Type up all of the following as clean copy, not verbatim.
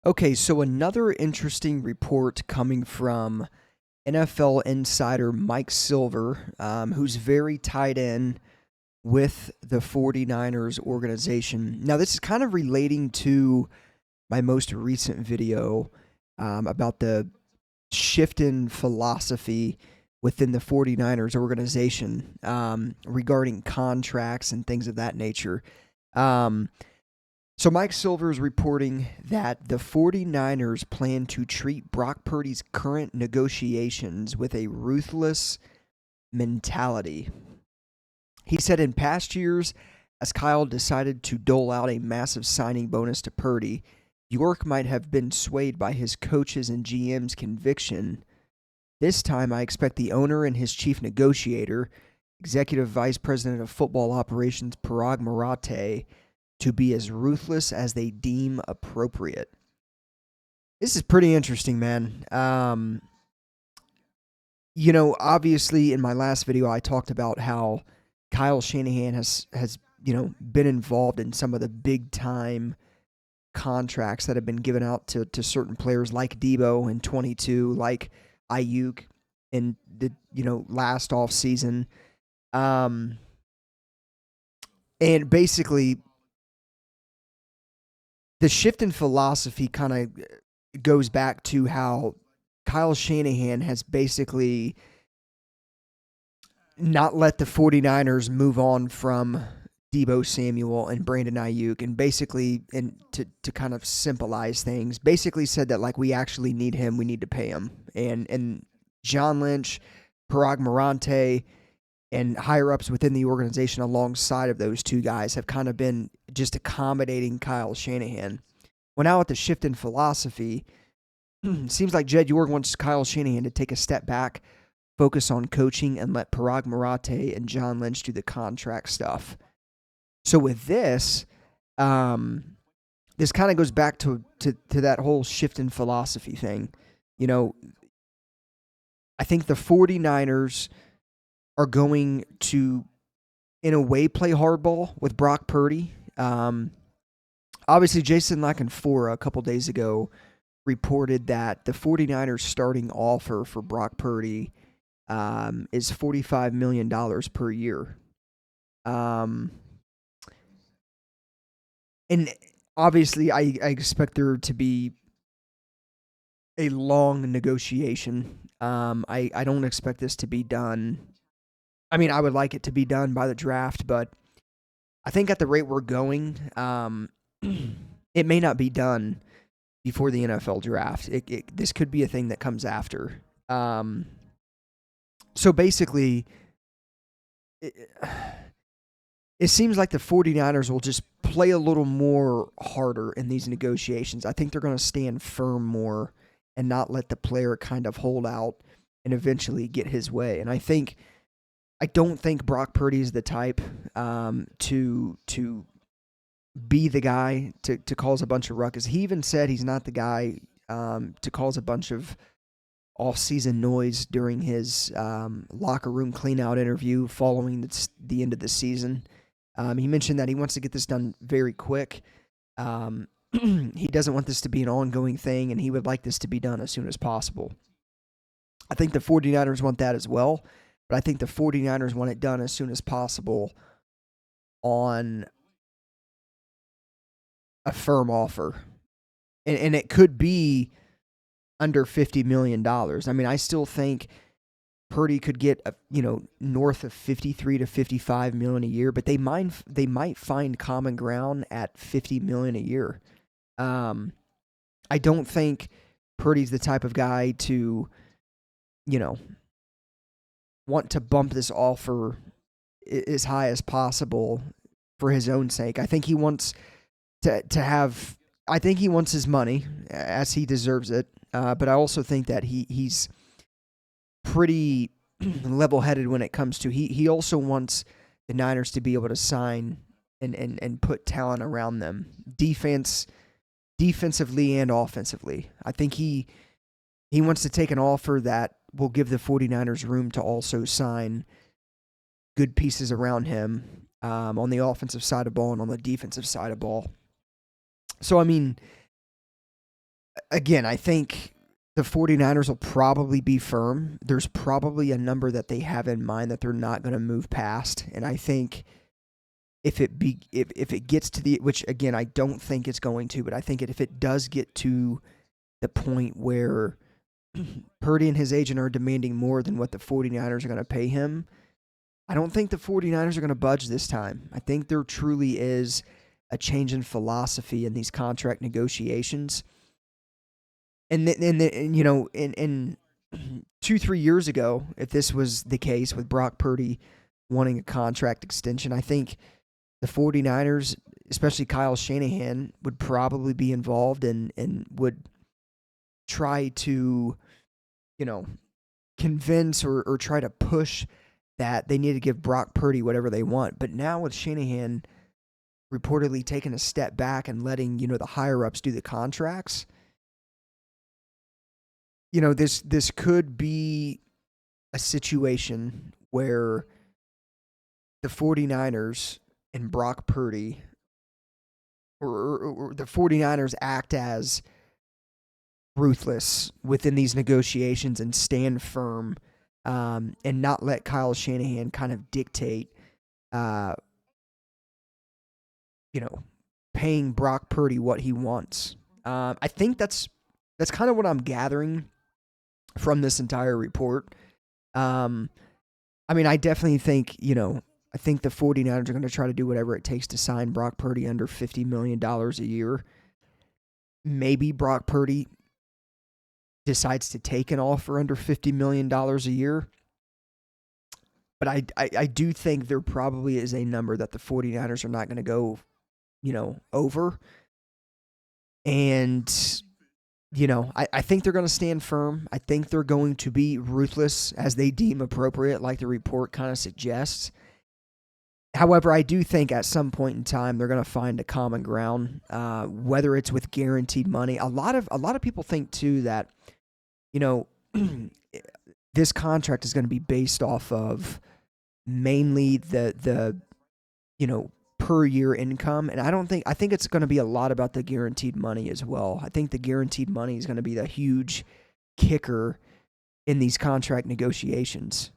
Okay, so another interesting report coming from NFL insider Mike Silver, who's very tied in with the 49ers organization. Now, this is kind of relating to my most recent video about the shift in philosophy within the 49ers organization regarding contracts and things of that nature. Um, so Mike Silver is reporting that the 49ers plan to treat Brock Purdy's current negotiations with a ruthless mentality. He said in past years, as Kyle decided to dole out a massive signing bonus to Purdy, York might have been swayed by his coaches and GM's conviction. This time, I expect the owner and his chief negotiator, Executive Vice President of Football Operations Parag Marathe, to be as ruthless as they deem appropriate. This is pretty interesting, man. Obviously in my last video I talked about how Kyle Shanahan has been involved in some of the big time contracts that have been given out to certain players like Debo in 22, like Ayuk in the last off season. And basically the shift in philosophy kind of goes back to how Kyle Shanahan has basically not let the 49ers move on from Debo Samuel and Brandon Ayuk, and basically, and to kind of symbolize things, basically said that like we actually need him, we need to pay him. And John Lynch, Parag Marante, and higher ups within the organization alongside of those two guys have kind of been just accommodating Kyle Shanahan. Well, now with the shift in philosophy, seems like Jed York wants Kyle Shanahan to take a step back, focus on coaching, and let Parag Marathe and John Lynch do the contract stuff. So with this, this kind of goes back to that whole shift in philosophy thing. I think the 49ers are going to, in a way, play hardball with Brock Purdy. Obviously, Jason Lockenfora a couple days ago reported that the 49ers starting offer for Brock Purdy is $45 million per year. And obviously, I expect there to be a long negotiation. I don't expect this to be done. I mean, I would like it to be done by the draft, but I think at the rate we're going, it may not be done before the NFL draft. This could be a thing that comes after. So basically, it seems like the 49ers will just play a little more harder in these negotiations. I think they're going to stand firm more and not let the player kind of hold out and eventually get his way. And I don't think Brock Purdy is the type to be the guy to cause a bunch of ruckus. He even said he's not the guy to cause a bunch of off-season noise during his locker room clean-out interview following the end of the season. He mentioned that he wants to get this done very quick. He doesn't want this to be an ongoing thing, and he would like this to be done as soon as possible. I think the 49ers want that as well, but I think the 49ers want it done as soon as possible on a firm offer. And it could be under $50 million. I mean, I still think Purdy could get north of 53 to 55 million a year, but they might find common ground at 50 million a year. I don't think Purdy's the type of guy to want to bump this offer as high as possible for his own sake. I think he wants to have. I think he wants his money as he deserves it. But I also think that he's pretty level-headed when it comes to he also wants the Niners to be able to sign and put talent around them, defensively and offensively. I think he wants to take an offer that will give the 49ers room to also sign good pieces around him on the offensive side of ball and on the defensive side of ball. So, I mean, again, I think the 49ers will probably be firm. There's probably a number that they have in mind that they're not going to move past. And I think if it gets to the, which again, I don't think it's going to, but I think if it does get to the point where Purdy and his agent are demanding more than what the 49ers are going to pay him, I don't think the 49ers are going to budge this time. I think there truly is a change in philosophy in these contract negotiations. And you know, in 2-3 years ago, if this was the case with Brock Purdy wanting a contract extension, I think the 49ers, especially Kyle Shanahan, would probably be involved and would try to, you know, convince or try to push that they need to give Brock Purdy whatever they want. But now with Shanahan reportedly taking a step back and letting, you know, the higher-ups do the contracts, you know, this could be a situation where the 49ers and Brock Purdy or the 49ers act as ruthless within these negotiations and stand firm, and not let Kyle Shanahan kind of dictate, you know, paying Brock Purdy what he wants. I think that's kind of what I'm gathering from this entire report. I mean, I definitely think, you know, I think the 49ers are going to try to do whatever it takes to sign Brock Purdy under $50 million a year. Maybe Brock Purdy decides to take an offer under $50 million a year. But I do think there probably is a number that the 49ers are not going to go, you know, over. And, you know, I think they're going to stand firm. I think they're going to be ruthless as they deem appropriate, like the report kind of suggests. However, I do think at some point in time they're going to find a common ground, whether it's with guaranteed money. A lot of people think too that, you know, this contract is going to be based off of mainly the you know, per year income, and I think it's going to be a lot about the guaranteed money as well. I think the guaranteed money is going to be the huge kicker in these contract negotiations.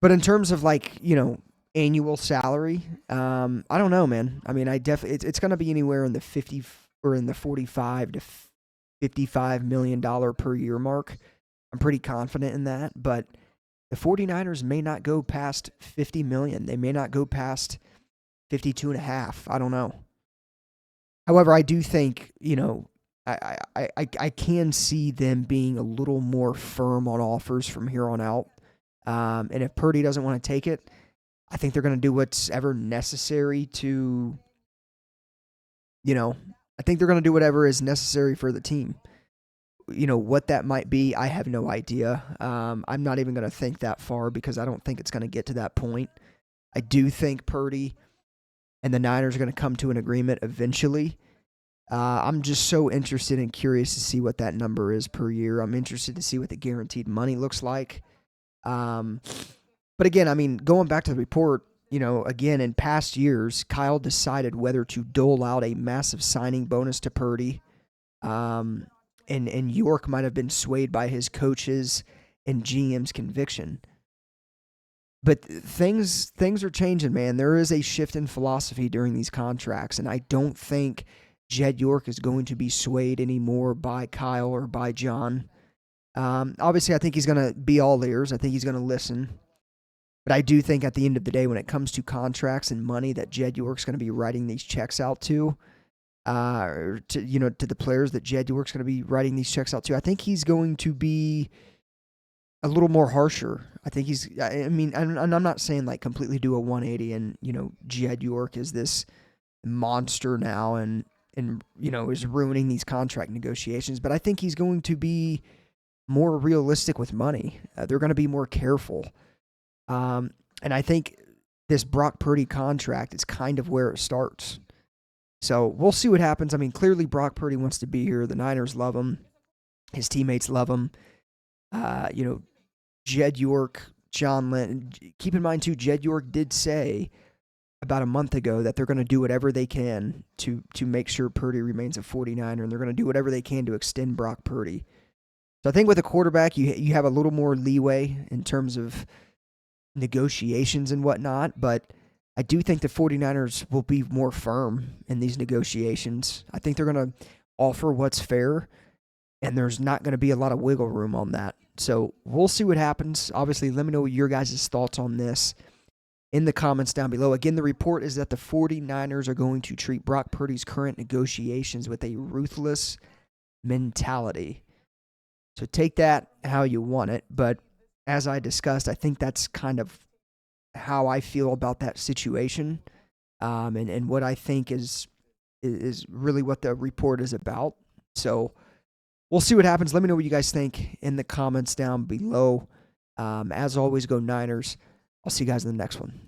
But in terms of, like, you know, annual salary, I don't know, man. I mean, it's going to be anywhere in the 50 or in the 45 to $55 million per year mark. I'm pretty confident in that, but the 49ers may not go past 50 million. They may not go past 52.5. I don't know. However, I do think, you know, I can see them being a little more firm on offers from here on out. And if Purdy doesn't want to take it, I think they're going to do what's ever necessary to, you know, I think they're going to do whatever is necessary for the team. You know, what that might be, I have no idea. I'm not even going to think that far because I don't think it's going to get to that point. I do think Purdy and the Niners are going to come to an agreement eventually. I'm just so interested and curious to see what that number is per year. I'm interested to see what the guaranteed money looks like. But again, I mean, going back to the report, you know, again, in past years, Kyle decided whether to dole out a massive signing bonus to Purdy. And York might have been swayed by his coaches and GM's conviction. But things are changing, man. There is a shift in philosophy during these contracts, and I don't think Jed York is going to be swayed anymore by Kyle or by John. Obviously, I think he's going to be all ears. I think he's going to listen. But I do think at the end of the day, when it comes to contracts and money that Jed York's going to be writing these checks out to, to the players that Jed York's going to be writing these checks out to, I think he's going to be a little more harsher. I think and I'm not saying like completely do a 180 and, you know, Jed York is this monster now and you know, is ruining these contract negotiations, but I think he's going to be more realistic with money. They're going to be more careful. And I think this Brock Purdy contract is kind of where it starts. So we'll see what happens. I mean, clearly Brock Purdy wants to be here. The Niners love him. His teammates love him. You know, Jed York, John Lynn. Keep in mind, too, Jed York did say about a month ago that they're going to do whatever they can to make sure Purdy remains a 49er, and they're going to do whatever they can to extend Brock Purdy. So I think with a quarterback, you have a little more leeway in terms of negotiations and whatnot, but I do think the 49ers will be more firm in these negotiations. I think they're going to offer what's fair, and there's not going to be a lot of wiggle room on that. So we'll see what happens. Obviously, let me know your guys' thoughts on this in the comments down below. Again, the report is that the 49ers are going to treat Brock Purdy's current negotiations with a ruthless mentality. So take that how you want it, but as I discussed, I think that's kind of how I feel about that situation, and what I think is really what the report is about. So we'll see what happens. Let me know what you guys think in the comments down below. As always, go Niners. I'll see you guys in the next one.